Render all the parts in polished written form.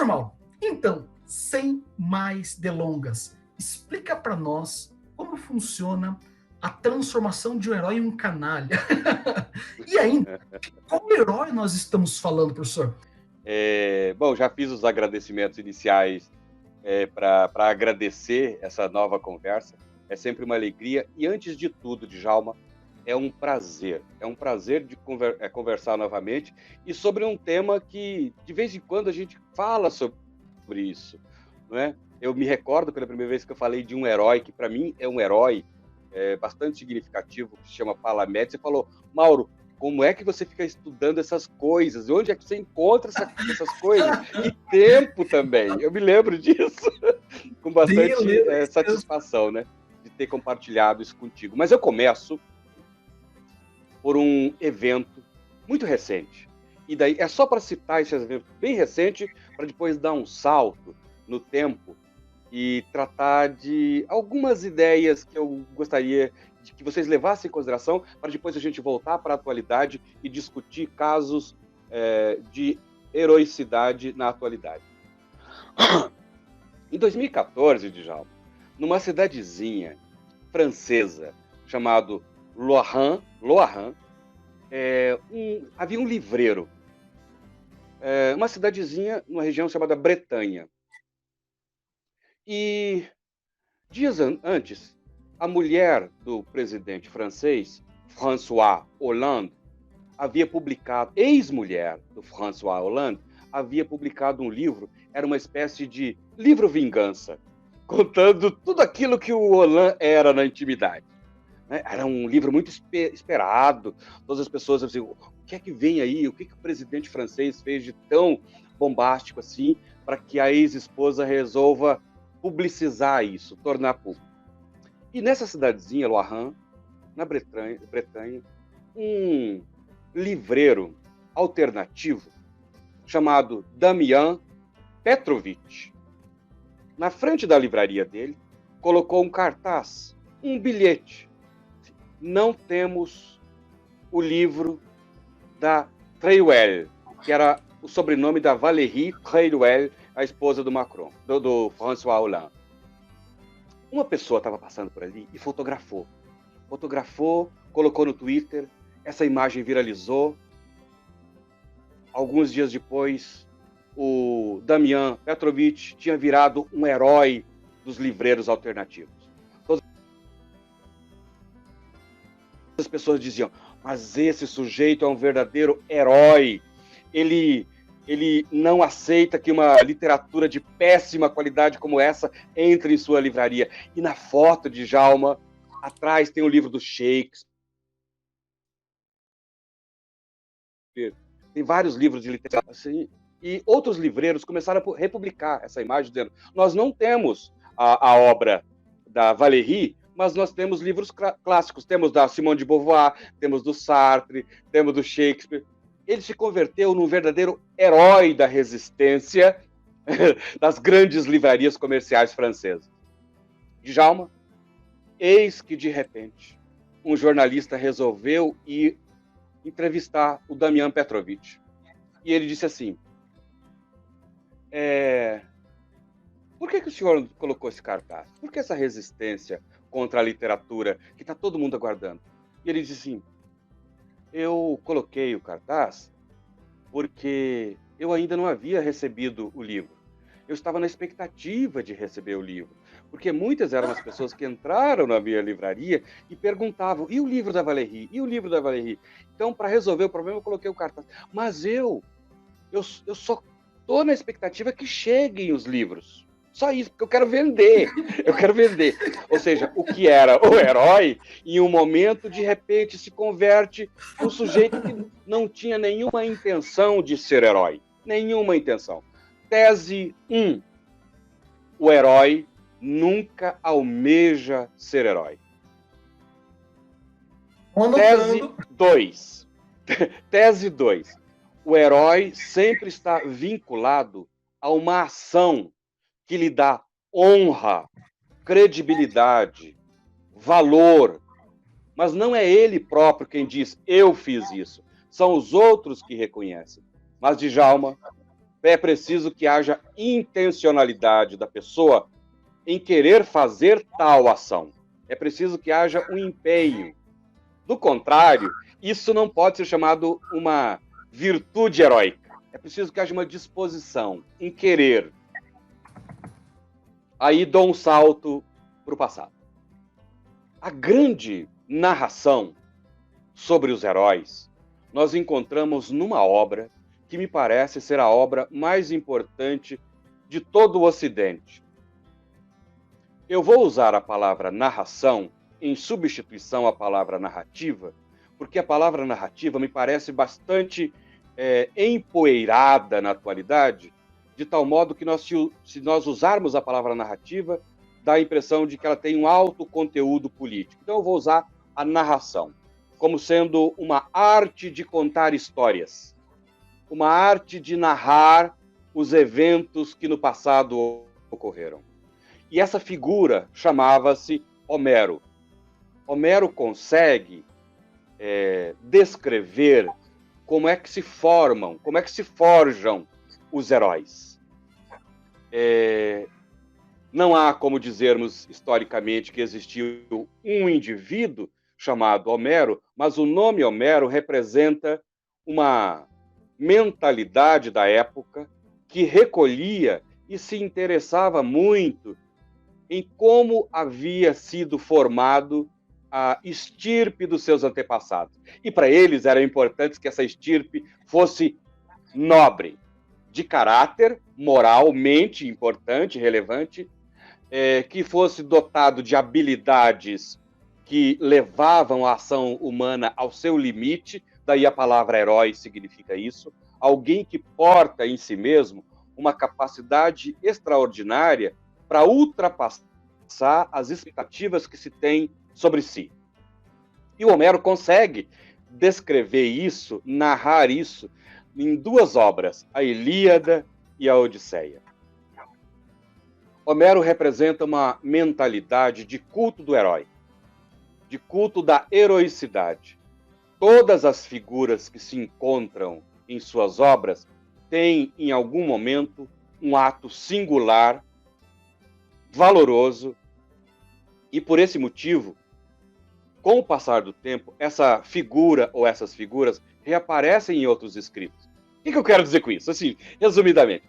Mauro, então, sem mais delongas, explica para nós como funciona a transformação de um herói em um canalha. E ainda, qual herói nós estamos falando, professor? Bom, já fiz os agradecimentos iniciais para agradecer essa nova conversa. É sempre uma alegria. E antes de tudo, Djalma, é um prazer de conversar novamente e sobre um tema que, de vez em quando, a gente fala sobre isso, não é? Eu me recordo pela primeira vez que eu falei de um herói, que para mim é um herói bastante significativo, que se chama Palamede. Você falou, Mauro, como é que você fica estudando essas coisas? Onde é que você encontra essas coisas? E tempo também. Eu me lembro disso com bastante satisfação, né? De ter compartilhado isso contigo. Mas eu começo por um evento muito recente. E daí é só para citar esse evento bem recente, para depois dar um salto no tempo e tratar de algumas ideias que eu gostaria de que vocês levassem em consideração, para depois a gente voltar para a atualidade e discutir casos de heroicidade na atualidade. Em 2014, Djalma, numa cidadezinha francesa chamada Louhans, havia um livreiro. Uma cidadezinha numa região chamada Bretanha. E dias antes, a mulher do presidente francês, François Hollande, havia publicado, ex-mulher do François Hollande, havia publicado um livro, era uma espécie de livro-vingança, contando tudo aquilo que o Hollande era na intimidade. Era um livro muito esperado, todas as pessoas diziam, o que é que vem aí, o que o presidente francês fez de tão bombástico assim, para que a ex-esposa resolva publicizar isso, tornar público. E nessa cidadezinha, Louhans, na Bretanha, um livreiro alternativo chamado Damian Petrovich, na frente da livraria dele, colocou um cartaz, um bilhete. Não temos o livro da Treilhouelle, que era o sobrenome da Valérie Treilhouelle, a esposa do Macron, do François Hollande. Uma pessoa estava passando por ali e fotografou, colocou no Twitter, essa imagem viralizou. Alguns dias depois, o Damian Petrovich tinha virado um herói dos livreiros alternativos. Todas as pessoas diziam, mas esse sujeito é um verdadeiro herói. Ele não aceita que uma literatura de péssima qualidade como essa entre em sua livraria. E na foto de Djalma, atrás tem o livro do Shakespeare. Tem vários livros de literatura assim, e outros livreiros começaram a republicar essa imagem, dizendo, nós não temos a obra da Valérie, mas nós temos livros clássicos, temos da Simone de Beauvoir, temos do Sartre, temos do Shakespeare. Ele se converteu num verdadeiro herói da resistência das grandes livrarias comerciais francesas. Djalma, eis que, de repente, um jornalista resolveu ir entrevistar o Damian Petrovich. E ele disse assim, por que o senhor colocou esse cartaz? Por que essa resistência contra a literatura que está todo mundo aguardando? E ele disse assim, eu coloquei o cartaz porque eu ainda não havia recebido o livro. Eu estava na expectativa de receber o livro, porque muitas eram as pessoas que entraram na minha livraria e perguntavam, e o livro da Valérie? E o livro da Valérie? Então, para resolver o problema, eu coloquei o cartaz. Mas eu só estou na expectativa que cheguem os livros. Só isso, porque eu quero vender. Ou seja, o que era o herói, em um momento, de repente, se converte num sujeito que não tinha nenhuma intenção de ser herói. Nenhuma intenção. Tese 1. O herói nunca almeja ser herói. Tese 2. Tese 2. O herói sempre está vinculado a uma ação que lhe dá honra, credibilidade, valor. Mas não é ele próprio quem diz, eu fiz isso. São os outros que reconhecem. Mas, Djalma, é preciso que haja intencionalidade da pessoa em querer fazer tal ação. É preciso que haja um empenho. Do contrário, isso não pode ser chamado uma virtude heróica. É preciso que haja uma disposição em querer. Aí dou um salto para o passado. A grande narração sobre os heróis nós encontramos numa obra que me parece ser a obra mais importante de todo o Ocidente. Eu vou usar a palavra narração em substituição à palavra narrativa, porque a palavra narrativa me parece bastante empoeirada na atualidade, de tal modo que se nós usarmos a palavra narrativa, dá a impressão de que ela tem um alto conteúdo político. Então eu vou usar a narração como sendo uma arte de contar histórias, uma arte de narrar os eventos que no passado ocorreram. E essa figura chamava-se Homero. Homero consegue descrever como é que se formam, como é que se forjam os heróis. Não há como dizermos historicamente que existiu um indivíduo chamado Homero, mas o nome Homero representa uma mentalidade da época que recolhia e se interessava muito em como havia sido formado a estirpe dos seus antepassados. E para eles era importante que essa estirpe fosse nobre, de caráter, moralmente importante, relevante, que fosse dotado de habilidades que levavam a ação humana ao seu limite, daí a palavra herói significa isso, alguém que porta em si mesmo uma capacidade extraordinária para ultrapassar as expectativas que se tem sobre si. E o Homero consegue descrever isso, narrar isso, em duas obras, a Ilíada e a Odisseia. Homero representa uma mentalidade de culto do herói, de culto da heroicidade. Todas as figuras que se encontram em suas obras têm, em algum momento, um ato singular, valoroso, e por esse motivo, com o passar do tempo, essa figura ou essas figuras reaparecem em outros escritos. O que eu quero dizer com isso? Assim, resumidamente,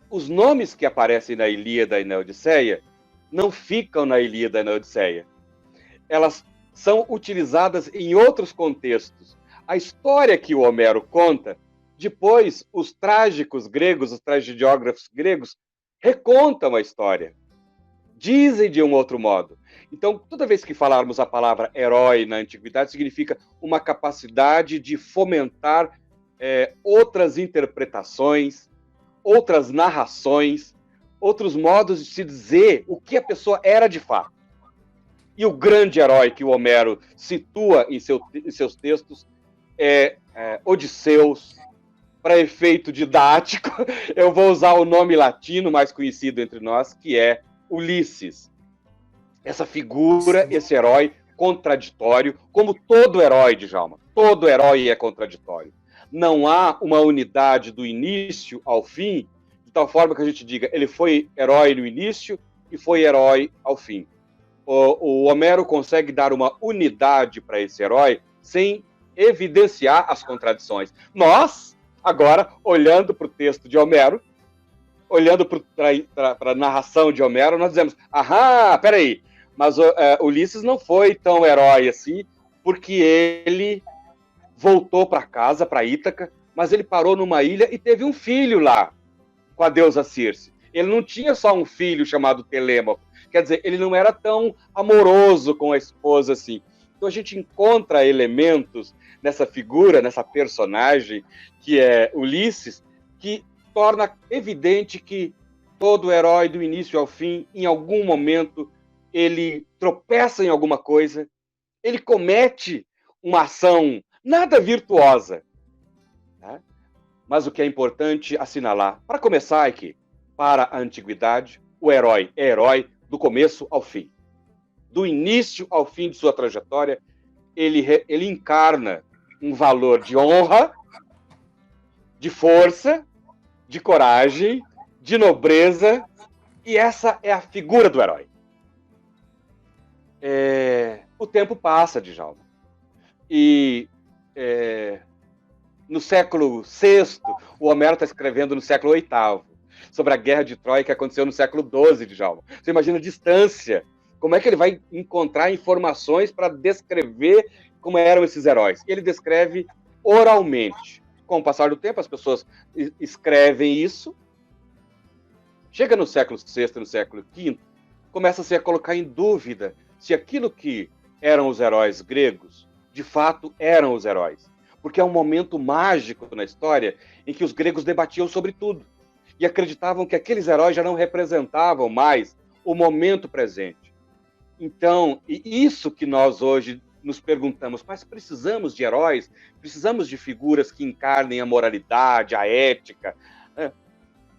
os nomes que aparecem na Ilíada e na Odisseia não ficam na Ilíada e na Odisseia. Elas são utilizadas em outros contextos. A história que o Homero conta, depois os trágicos gregos, os tragediógrafos gregos, recontam a história. Dizem de um outro modo. Então, toda vez que falarmos a palavra herói na antiguidade, significa uma capacidade de fomentar outras interpretações, outras narrações, outros modos de se dizer o que a pessoa era de fato. E o grande herói que o Homero situa em seus textos é Odisseus. Para efeito didático, eu vou usar o nome latino mais conhecido entre nós, que é Ulisses. Essa figura, esse herói contraditório, como todo herói, Djalma. Todo herói é contraditório. Não há uma unidade do início ao fim, de tal forma que a gente diga, ele foi herói no início e foi herói ao fim. O Homero consegue dar uma unidade para esse herói sem evidenciar as contradições. Nós, agora, olhando para o texto de Homero, olhando para a narração de Homero, nós dizemos, peraí, mas Ulisses não foi tão herói assim, porque ele voltou para casa, para Ítaca, mas ele parou numa ilha e teve um filho lá, com a deusa Circe. Ele não tinha só um filho chamado Telêmaco, quer dizer, ele não era tão amoroso com a esposa assim. Então a gente encontra elementos nessa figura, nessa personagem, que é Ulisses, que torna evidente que todo herói, do início ao fim, em algum momento, ele tropeça em alguma coisa, ele comete uma ação nada virtuosa. Tá? Mas o que é importante assinalar, para começar, é que, para a antiguidade, o herói é herói do começo ao fim. Do início ao fim de sua trajetória, ele encarna um valor de honra de força, de coragem, de nobreza, e essa é a figura do herói. O tempo passa, Djalma, e no século VI, o Homero está escrevendo no século VIII, sobre a guerra de Troia que aconteceu no século XII, Djalma. Você imagina a distância, como é que ele vai encontrar informações para descrever como eram esses heróis? Ele descreve oralmente. Com o passar do tempo, as pessoas escrevem isso. Chega no século VI, no século V, começa-se a colocar em dúvida se aquilo que eram os heróis gregos, de fato, eram os heróis. Porque é um momento mágico na história em que os gregos debatiam sobre tudo e acreditavam que aqueles heróis já não representavam mais o momento presente. Então, isso que nós hoje nos perguntamos, mas precisamos de heróis? Precisamos de figuras que encarnem a moralidade, a ética?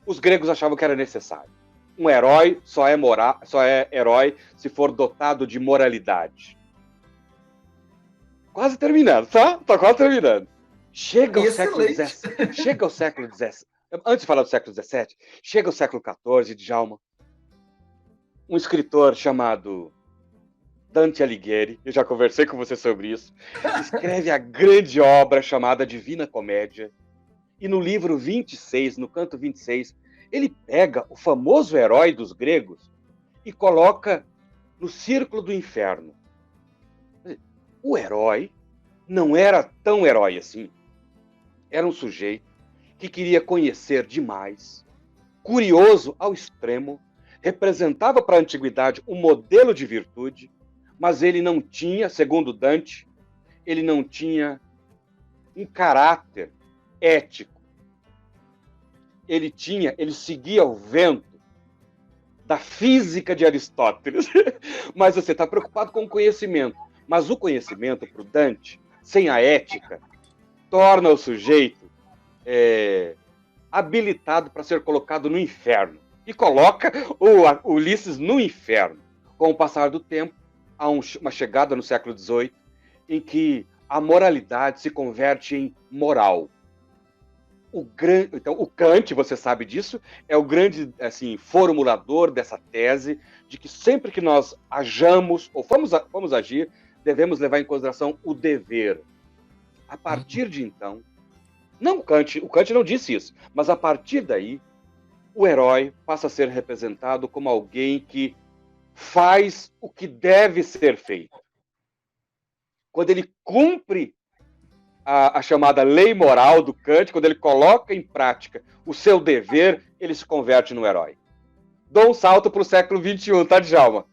Os gregos achavam que era necessário. Um herói só é herói se for dotado de moralidade. Quase terminando, tá? Tá quase terminando. Chega ao século XVII. Antes de falar do século XVII, chega ao século XIV, Djalma. Um escritor chamado Dante Alighieri, eu já conversei com você sobre isso, escreve a grande obra chamada Divina Comédia. E no livro 26, no canto 26, ele pega o famoso herói dos gregos e coloca no círculo do inferno. O herói não era tão herói assim. Era um sujeito que queria conhecer demais, curioso ao extremo, representava para a antiguidade um modelo de virtude, mas ele não tinha, segundo Dante, ele não tinha um caráter ético. Ele seguia o vento da física de Aristóteles. Mas você está preocupado com o conhecimento. Mas o conhecimento, para o Dante, sem a ética, torna o sujeito habilitado para ser colocado no inferno. E coloca o Ulisses no inferno. Com o passar do tempo, há uma chegada no século XVIII em que a moralidade se converte em moral. Então, o Kant, você sabe disso, é o grande formulador dessa tese de que sempre que nós hajamos ou vamos agir, devemos levar em consideração o dever. A partir de então, o Kant não disse isso, mas a partir daí, o herói passa a ser representado como alguém que faz o que deve ser feito. Quando ele cumpre a chamada lei moral do Kant, quando ele coloca em prática o seu dever, ele se converte no herói. Dou um salto para o século XXI, tá, Djalma?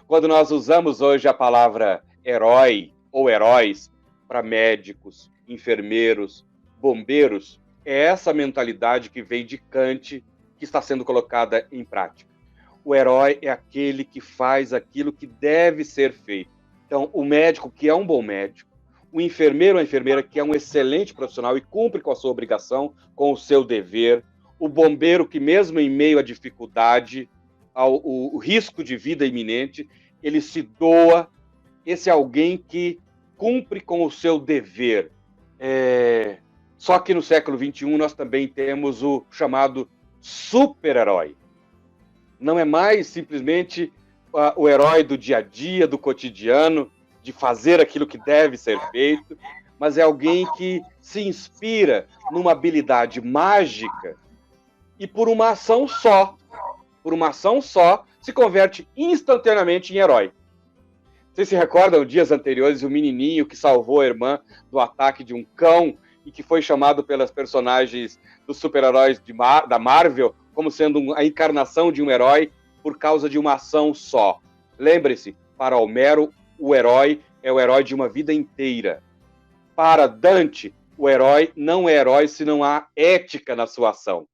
Quando nós usamos hoje a palavra herói ou heróis para médicos, enfermeiros, bombeiros, é essa mentalidade que vem de Kant que está sendo colocada em prática. O herói é aquele que faz aquilo que deve ser feito. Então, o médico que é um bom médico, o enfermeiro ou a enfermeira que é um excelente profissional e cumpre com a sua obrigação, com o seu dever, o bombeiro que mesmo em meio à dificuldade, ao risco de vida iminente, ele se doa, esse é alguém que cumpre com o seu dever. Só que no século XXI nós também temos o chamado super-herói. Não é mais simplesmente o herói do dia a dia, do cotidiano, de fazer aquilo que deve ser feito, mas é alguém que se inspira numa habilidade mágica e por uma ação só, se converte instantaneamente em herói. Vocês se recordam, dias anteriores, o menininho que salvou a irmã do ataque de um cão e que foi chamado pelas personagens dos super-heróis da Marvel como sendo a encarnação de um herói por causa de uma ação só. Lembre-se, para Homero, o herói é o herói de uma vida inteira. Para Dante, o herói não é herói se não há ética na sua ação.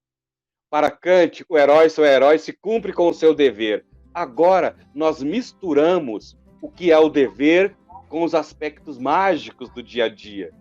Para Kant, o herói só é herói se cumpre com o seu dever. Agora, nós misturamos o que é o dever com os aspectos mágicos do dia a dia.